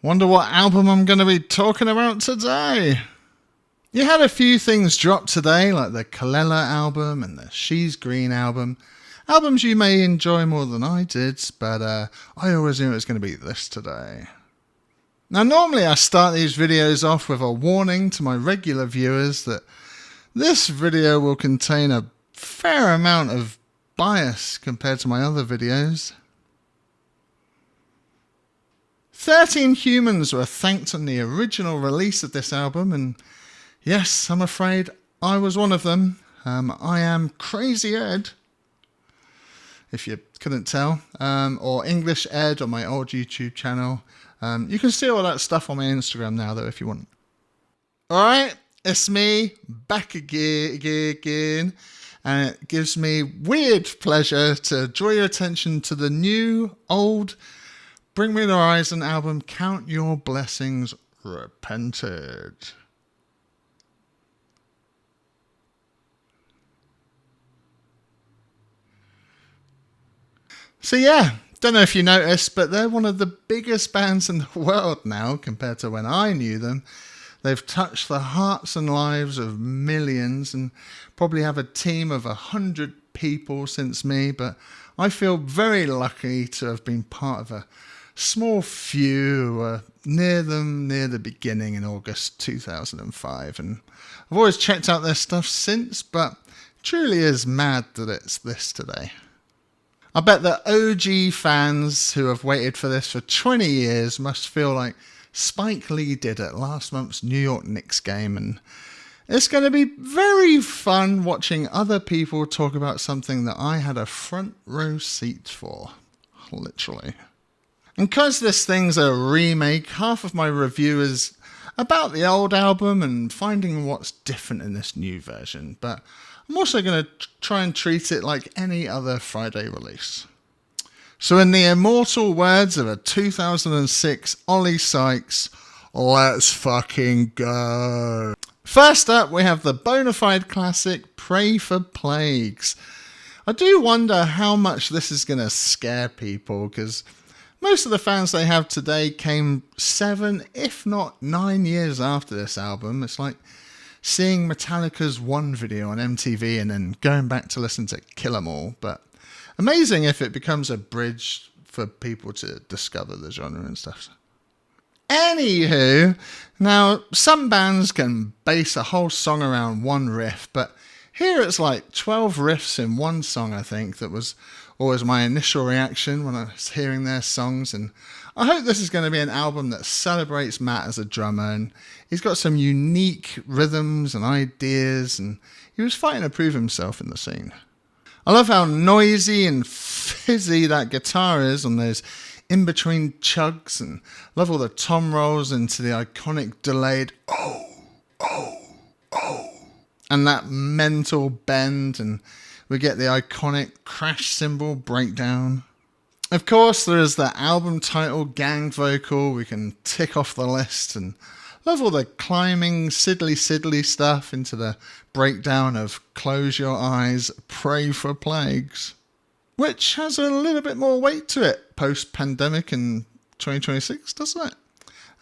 Wonder what album I'm going to be talking about today. You had a few things drop today, like the Kalela album and the She's Green album. Albums you may enjoy more than I did, but I always knew it was going to be this today. Now, normally I start these videos off with a warning to my regular viewers that this video will contain a fair amount of bias compared to my other videos. 13 humans were thanked on the original release of this album, and yes, I'm afraid I was one of them. I am Crazy Ed, if you couldn't tell, or English Ed on my old YouTube channel. You can see all that stuff on my Instagram now, though, if you want. Alright, it's me, back again, and it gives me weird pleasure to draw your attention to the new, old Bring Me the Horizon album, Count Your Blessings Repented. So yeah, don't know if you noticed, but they're one of the biggest bands in the world now compared to when I knew them. They've touched the hearts and lives of millions and probably have a team of 100 people since me, but I feel very lucky to have been part of a small few near them near the beginning in August 2005, and I've always checked out their stuff since, but truly is mad that it's this today. I bet the OG fans who have waited for this for 20 years must feel like Spike Lee did at last month's New York Knicks game, and it's going to be very fun watching other people talk about something that I had a front row seat for, literally. And because this thing's a remake, half of my review is about the old album and finding what's different in this new version, but I'm also going to try and treat it like any other Friday release. So in the immortal words of a 2006 Ollie Sykes, let's fucking go. First up, we have the bona fide classic Pray for Plagues. I do wonder how much this is going to scare people, because most of the fans they have today came 7, if not 9 years after this album. It's like seeing Metallica's One video on MTV and then going back to listen to Kill 'Em All. But amazing if it becomes a bridge for people to discover the genre and stuff. Anywho, now some bands can base a whole song around one riff, but here it's like 12 riffs in one song, I think. That was always my initial reaction when I was hearing their songs, and I hope this is going to be an album that celebrates Matt as a drummer, and he's got some unique rhythms and ideas, and he was fighting to prove himself in the scene. I love how noisy and fizzy that guitar is on those in-between chugs, and love all the tom rolls into the iconic delayed oh, and that mental bend, and we get the iconic crash cymbal breakdown. Of course, there is the album title gang vocal we can tick off the list, and love all the climbing sidly stuff into the breakdown of Close Your Eyes, Pray for Plagues, which has a little bit more weight to it post-pandemic in 2026, doesn't it?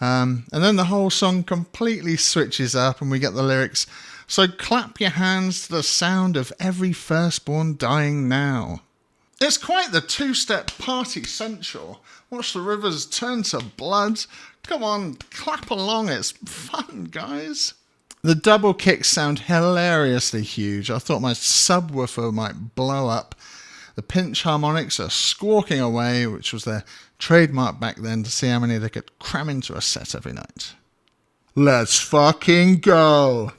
And then the whole song completely switches up and we get the lyrics, so clap your hands to the sound of every firstborn dying now. It's quite the two-step party central. Watch the rivers turn to blood. Come on, clap along, it's fun, guys. The double kicks sound hilariously huge. I thought my subwoofer might blow up. The pinch harmonics are squawking away, which was their trademark back then, to see how many they could cram into a set every night. Let's fucking go.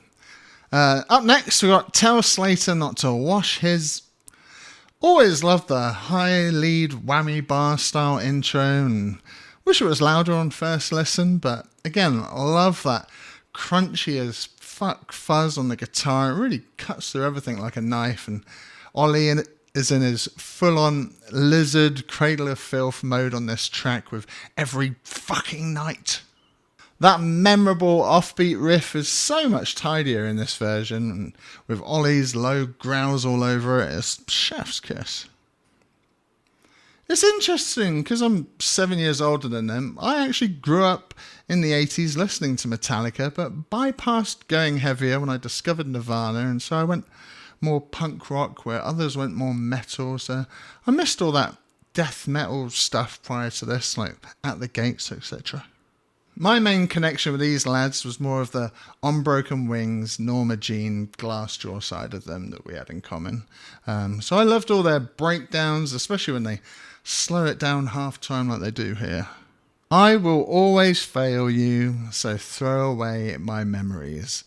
Up next, we got Tell Slater Not to Wash His. Always loved the high lead whammy bar style intro, and wish it was louder on first listen, but again, I love that crunchy as fuck fuzz on the guitar. It really cuts through everything like a knife, and Ollie is in his full-on lizard cradle of filth mode on this track with every fucking night. That memorable offbeat riff is so much tidier in this version, and with Ollie's low growls all over it, it's chef's kiss. It's interesting because I'm 7 years older than them. I actually grew up in the 80s listening to Metallica, but bypassed going heavier when I discovered Nirvana, and so I went more punk rock where others went more metal. So I missed all that death metal stuff prior to this, like At the Gates, etc. My main connection with these lads was more of the Unbroken Wings, Norma Jean, Glassjaw side of them that we had in common. So I loved all their breakdowns, especially when they slow it down half time like they do here. I will always fail you, so throw away my memories.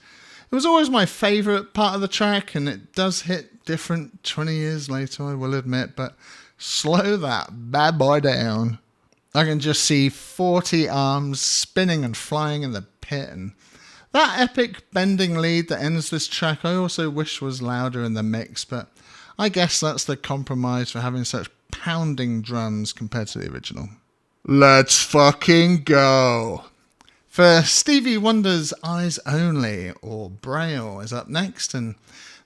It was always my favourite part of the track, and it does hit different 20 years later, I will admit, but slow that bad boy down. I can just see 40 arms spinning and flying in the pit, and that epic bending lead that ends this track I also wish was louder in the mix, but I guess that's the compromise for having such pounding drums compared to the original. Let's fucking go! For Stevie Wonder's Eyes Only, or Braille, is up next, and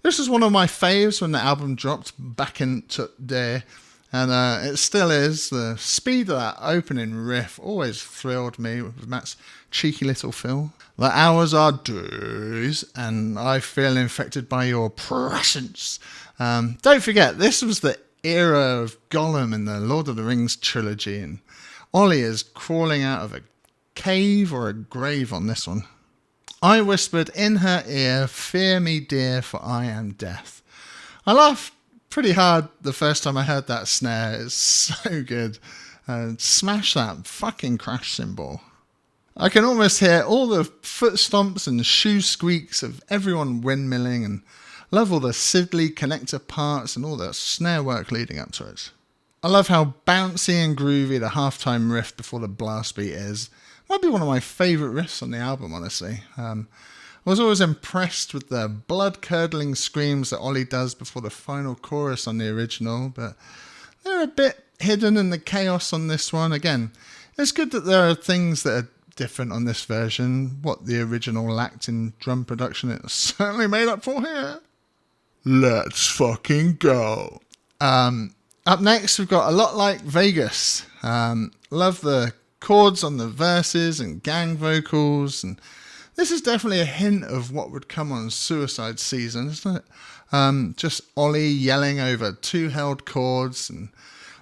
this is one of my faves when the album dropped back in day. And it still is. The speed of that opening riff always thrilled me with Matt's cheeky little fill. The hours are days, and I feel infected by your presence. Don't forget, this was the era of Gollum in the Lord of the Rings trilogy, and Ollie is crawling out of a cave or a grave on this one. I whispered in her ear, "Fear me, dear, for I am death." I laughed pretty hard the first time I heard that snare. It's so good. Smash that fucking crash cymbal. I can almost hear all the foot stomps and shoe squeaks of everyone windmilling, and love all the Sidley connector parts and all the snare work leading up to it. I love how bouncy and groovy the halftime riff before the blast beat is. Might be one of my favourite riffs on the album, honestly. I was always impressed with the blood-curdling screams that Ollie does before the final chorus on the original, but they're a bit hidden in the chaos on this one. Again, it's good that there are things that are different on this version. What the original lacked in drum production, it's certainly made up for here. Let's fucking go. Up next, we've got A Lot Like Vegas. Love the chords on the verses and gang vocals, and this is definitely a hint of what would come on Suicide Season, isn't it? Just Ollie yelling over two held chords and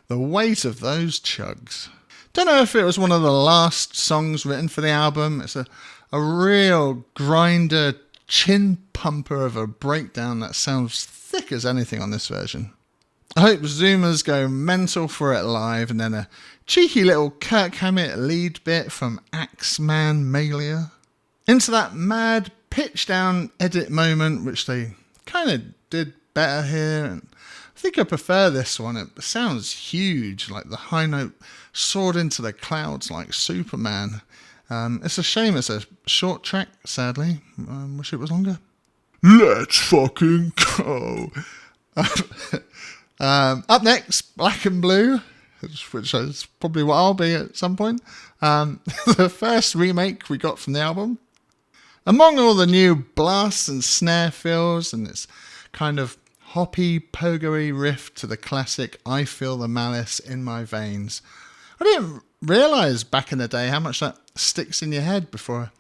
the weight of those chugs. Don't know if it was one of the last songs written for the album. It's a real grinder, chin pumper of a breakdown that sounds thick as anything on this version. I hope Zoomers go mental for it live, and then a cheeky little Kirk Hammett lead bit from Axeman Malia. Into that mad pitch down edit moment, which they kind of did better here. And I think I prefer this one. It sounds huge, like the high note soared into the clouds like Superman. It's a shame it's a short track, sadly. Wish it was longer. Let's fucking go. Up next, Black and Blue, which is probably what I'll be at some point. The first remake we got from the album. Among all the new blasts and snare fills and its kind of hoppy, pogo-y riff to the classic I Feel the Malice in My Veins, I didn't realise back in the day how much that sticks in your head before a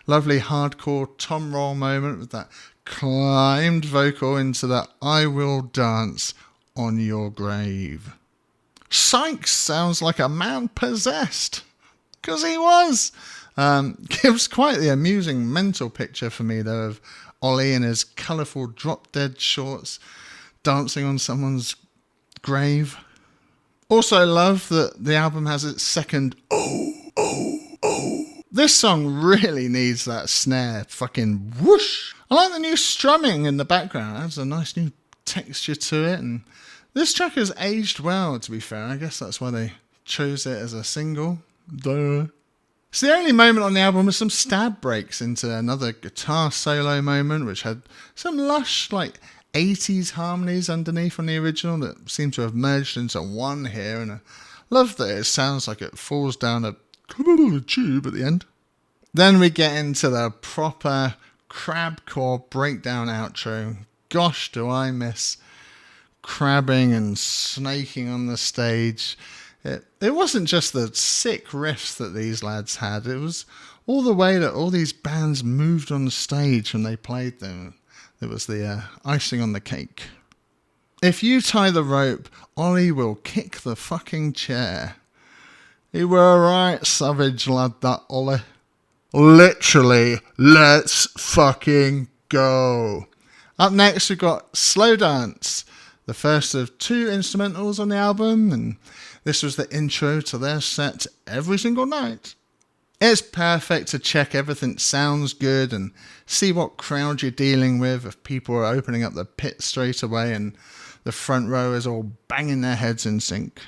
lovely hardcore tom roll moment with that climbed vocal into that I Will Dance on Your Grave. Sykes sounds like a man possessed, because he was. Gives quite the amusing mental picture for me, though, of Ollie in his colourful drop-dead shorts dancing on someone's grave. Also love that the album has its second oh, oh, oh. This song really needs that snare fucking whoosh. I like the new strumming in the background. It adds a nice new texture to it, and this track has aged well, to be fair. I guess that's why they chose it as a single. Duh. It's the only moment on the album with some stab breaks into another guitar solo moment, which had some lush, like, 80s harmonies underneath on the original that seem to have merged into one here, and I love that it sounds like it falls down a tube at the end. Then we get into the proper crabcore breakdown outro. Gosh, do I miss crabbing and snaking on the stage. It wasn't just the sick riffs that these lads had, it was all the way that all these bands moved on the stage when they played them. It was the icing on the cake. If you tie the rope, Ollie will kick the fucking chair. He were a right savage lad, that Ollie. Literally, let's fucking go. Up next we've got Slow Dance, the first of 2 instrumentals on the album, and this was the intro to their set every single night. It's perfect to check everything sounds good and see what crowd you're dealing with, if people are opening up the pit straight away and the front row is all banging their heads in sync.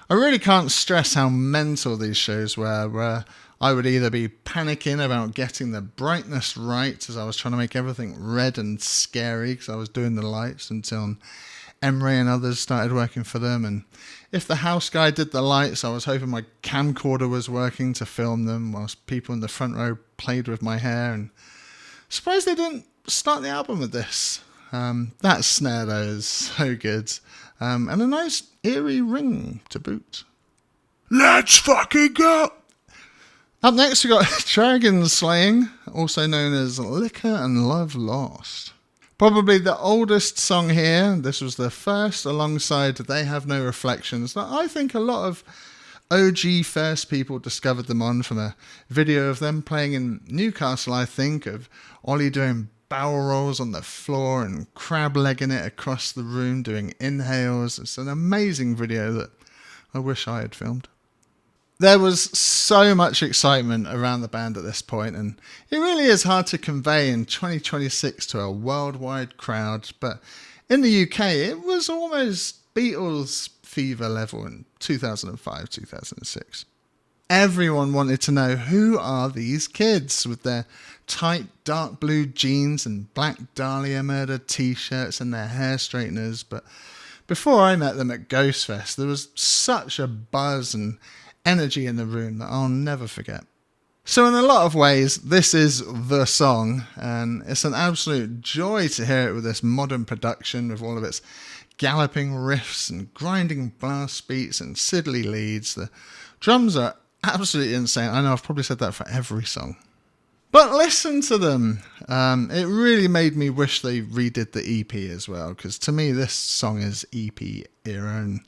I really can't stress how mental these shows were, where I would either be panicking about getting the brightness right as I was trying to make everything red and scary because I was doing the lights until Emre and others started working for them, and if the house guy did the lights, I was hoping my camcorder was working to film them whilst people in the front row played with my hair, and surprised they didn't start the album with this. That snare though is so good, and a nice eerie ring to boot. Let's fucking go! Up next we got Dragon Slaying, also known as Liquor and Love Lost. Probably the oldest song here. This was the first alongside They Have No Reflections that I think a lot of OG first people discovered them on, from a video of them playing in Newcastle, I think, of Ollie doing barrel rolls on the floor and crab legging it across the room doing inhales. It's an amazing video that I wish I had filmed. There was so much excitement around the band at this point, and it really is hard to convey in 2026 to a worldwide crowd, but in the UK it was almost Beatles fever level in 2005, 2006. Everyone wanted to know, who are these kids with their tight dark blue jeans and black Dahlia Murder t-shirts and their hair straighteners? But before I met them at Ghostfest, there was such a buzz and energy in the room that I'll never forget. So in a lot of ways, this is the song, and it's an absolute joy to hear it with this modern production, with all of its galloping riffs and grinding blast beats and siddly leads. The drums are absolutely insane. I know I've probably said that for every song. But listen to them. It really made me wish they redid the EP as well, because to me this song is EP era, and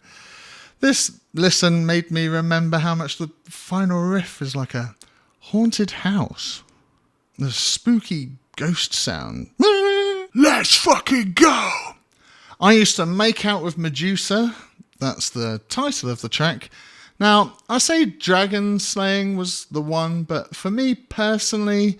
this listen made me remember how much the final riff is like a haunted house. The spooky ghost sound. Let's fucking go! I used to make out with Medusa. That's the title of the track. Now, I say Dragon Slaying was the one, but for me personally,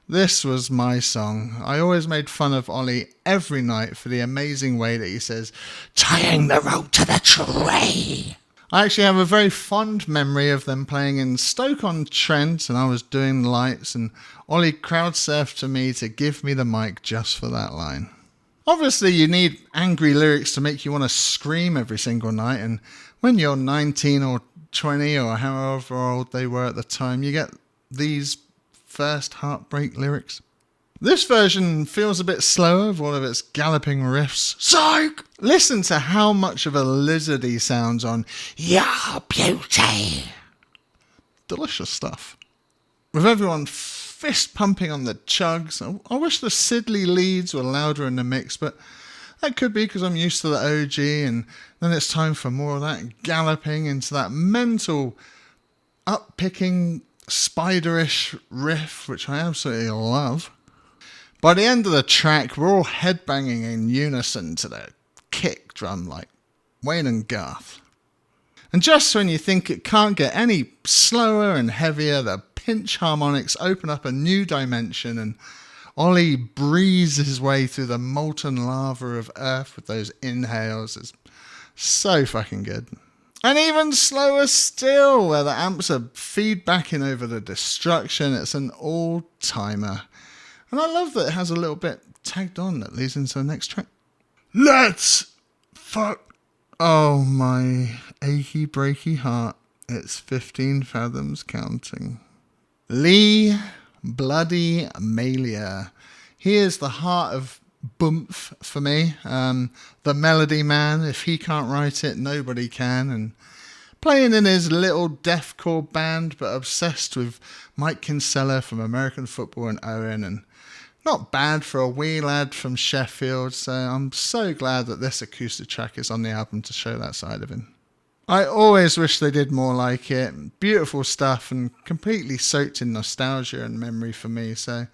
this was my song. I always made fun of Ollie every night for the amazing way that he says, tying the rope to the tree. I actually have a very fond memory of them playing in Stoke-on-Trent, and I was doing the lights, and Ollie crowd surfed to me to give me the mic just for that line. Obviously, you need angry lyrics to make you want to scream every single night, and when you're 19 or 20 or however old they were at the time, you get these first heartbreak lyrics. This version feels a bit slower with all of its galloping riffs. Psych! Listen to how much of a lizard he sounds on Your Beauty. Delicious stuff. With everyone fist pumping on the chugs, I wish the Sidley leads were louder in the mix, but that could be because I'm used to the OG, and then it's time for more of that galloping into that mental, up-picking, spiderish riff, which I absolutely love. By the end of the track, we're all headbanging in unison to the kick drum like Wayne and Garth. And just when you think it can't get any slower and heavier, the pinch harmonics open up a new dimension, and Ollie breathes his way through the molten lava of earth with those inhales. It's so fucking good. And even slower still, where the amps are feedbacking over the destruction. It's an all-timer. And I love that it has a little bit tagged on that leads into the next track. Let's fuck. Oh, my achy breaky heart. It's 15 fathoms counting. Lee Bloody Malia. He is the heart of Bmth for me. The melody man. If he can't write it, nobody can. And playing in his little deathcore band, but obsessed with Mike Kinsella from American Football and Owen, and not bad for a wee lad from Sheffield, so I'm so glad that this acoustic track is on the album to show that side of him. I always wish they did more like it. Beautiful stuff and completely soaked in nostalgia and memory for me, so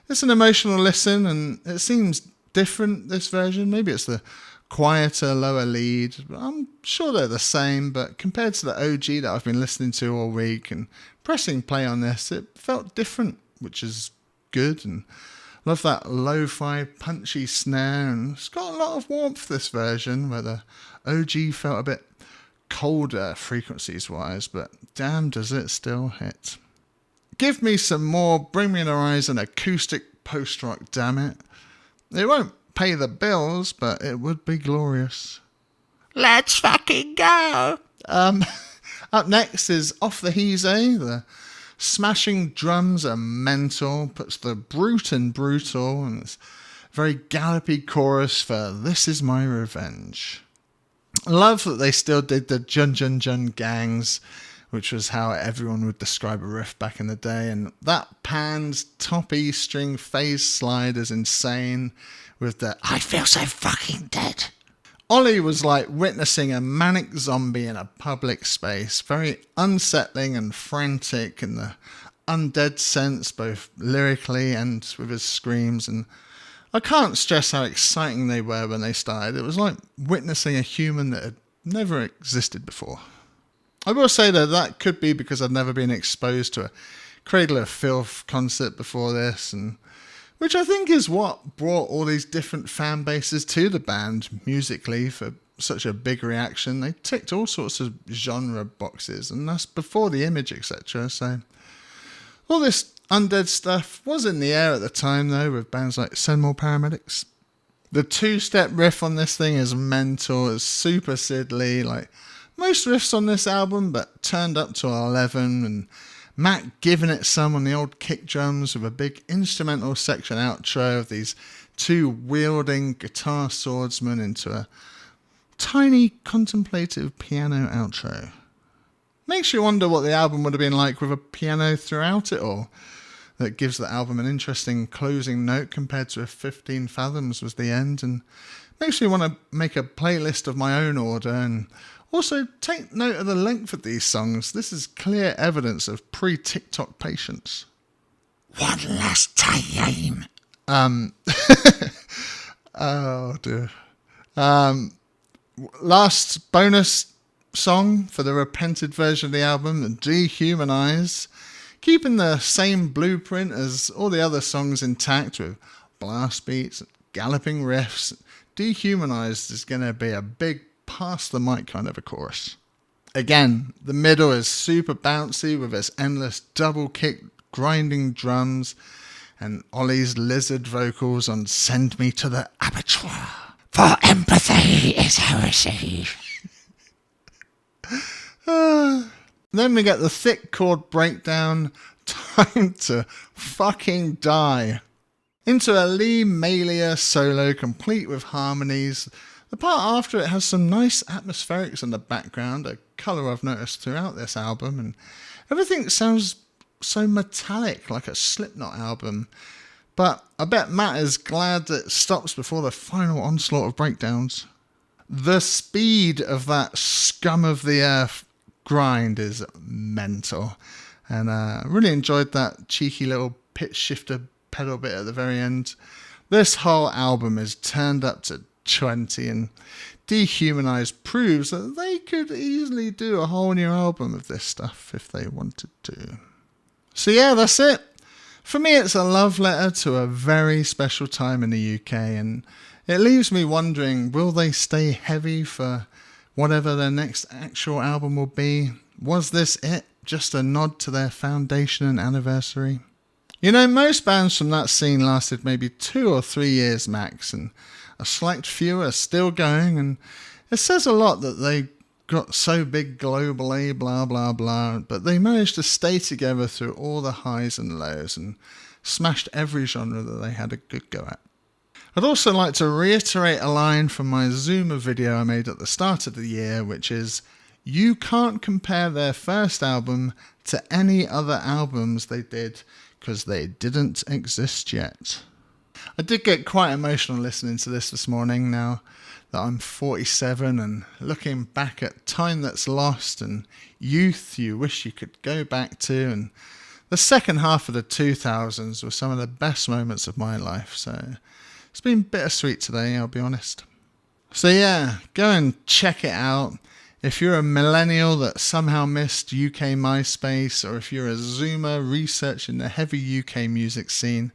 it's an emotional listen, and it seems different, this version. Maybe it's the quieter, lower lead. I'm sure they're the same, but compared to the OG that I've been listening to all week and pressing play on this, it felt different, which is good. And love that lo-fi punchy snare, and it's got a lot of warmth, this version, where the OG felt a bit colder frequencies wise, but damn does it still hit. Give me some more Bring Me the Horizon acoustic post-rock, damn it. It won't pay the bills, but it would be glorious. Let's fucking go! Up next is Off the Heeze. The smashing drums are mental, puts the brute in brutal, and it's a very gallopy chorus for This Is My Revenge. I love that they still did the Jun Jun Jun gangs, which was how everyone would describe a riff back in the day, and that panned top E string phase slide is insane with the I feel so fucking dead. Ollie was like witnessing a manic zombie in a public space, very unsettling and frantic in the undead sense, both lyrically and with his screams, and I can't stress how exciting they were when they started. It was like witnessing a human that had never existed before. I will say that could be because I'd never been exposed to a Cradle of Filth concert before this, and which I think is what brought all these different fan bases to the band musically for such a big reaction. They ticked all sorts of genre boxes, and that's before the Image, etc. So all this undead stuff was in the air at the time, though, with bands like Send More Paramedics. The two-step riff on this thing is mental. It's super Sidley, like most riffs on this album, but turned up to 11, and Matt giving it some on the old kick drums with a big instrumental section outro of these two wielding guitar swordsmen into a tiny contemplative piano outro. Makes you wonder what the album would have been like with a piano throughout it all. That gives the album an interesting closing note compared to if 15 Fathoms was the end, and makes me want to make a playlist of my own order and also take note of the length of these songs. This is clear evidence of pre-TikTok patience. One last time. Oh dear. Last bonus song for the repented version of the album, Dehumanize. Keeping the same blueprint as all the other songs intact with blast beats, galloping riffs. Dehumanized is going to be a big pass the mic kind of a chorus. Again, the middle is super bouncy with its endless double kick grinding drums and Ollie's lizard vocals on Send Me to the Abattoir. For empathy is heresy. Then we get the thick chord breakdown, Time to Fucking Die. Into a Lee Malia solo complete with harmonies. The part after it has some nice atmospherics in the background, a colour I've noticed throughout this album, and everything sounds so metallic, like a Slipknot album. But I bet Matt is glad that it stops before the final onslaught of breakdowns. The speed of that scum of the earth grind is mental, and I really enjoyed that cheeky little pitch shifter pedal bit at the very end. This whole album is turned up to 20, and Dehumanized proves that they could easily do a whole new album of this stuff if they wanted to. So yeah, that's it. For me, it's a love letter to a very special time in the UK, and it leaves me wondering, will they stay heavy for whatever their next actual album will be? Was this it? Just a nod to their foundation and anniversary? You know, most bands from that scene lasted maybe 2 or 3 years max, and a select few are still going, and it says a lot that they got so big globally, blah, blah, blah, but they managed to stay together through all the highs and lows and smashed every genre that they had a good go at. I'd also like to reiterate a line from my Zoomer video I made at the start of the year, which is, You can't compare their first album to any other albums they did because they didn't exist yet. I did get quite emotional listening to this morning now that I'm 47 and looking back at time that's lost and youth you wish you could go back to, and the second half of the 2000s were some of the best moments of my life, so it's been bittersweet today, I'll be honest. So yeah, go and check it out. If you're a millennial that somehow missed UK Myspace, or if you're a Zoomer researching the heavy UK music scene,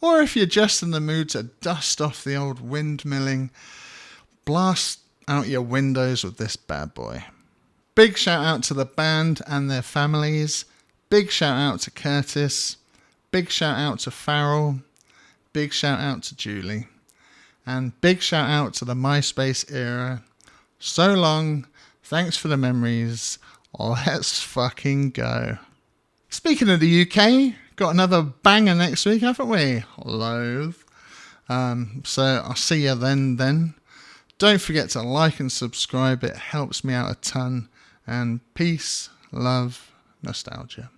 or if you're just in the mood to dust off the old windmilling, blast out your windows with this bad boy. Big shout out to the band and their families. Big shout out to Curtis. Big shout out to Farrell. Big shout out to Julie. And big shout out to the MySpace era. So long. Thanks for the memories. Let's fucking go. Speaking of the UK, got another banger next week, haven't we? Loathe. So I'll see you then. Don't forget to like and subscribe. It helps me out a ton. And peace, love, nostalgia.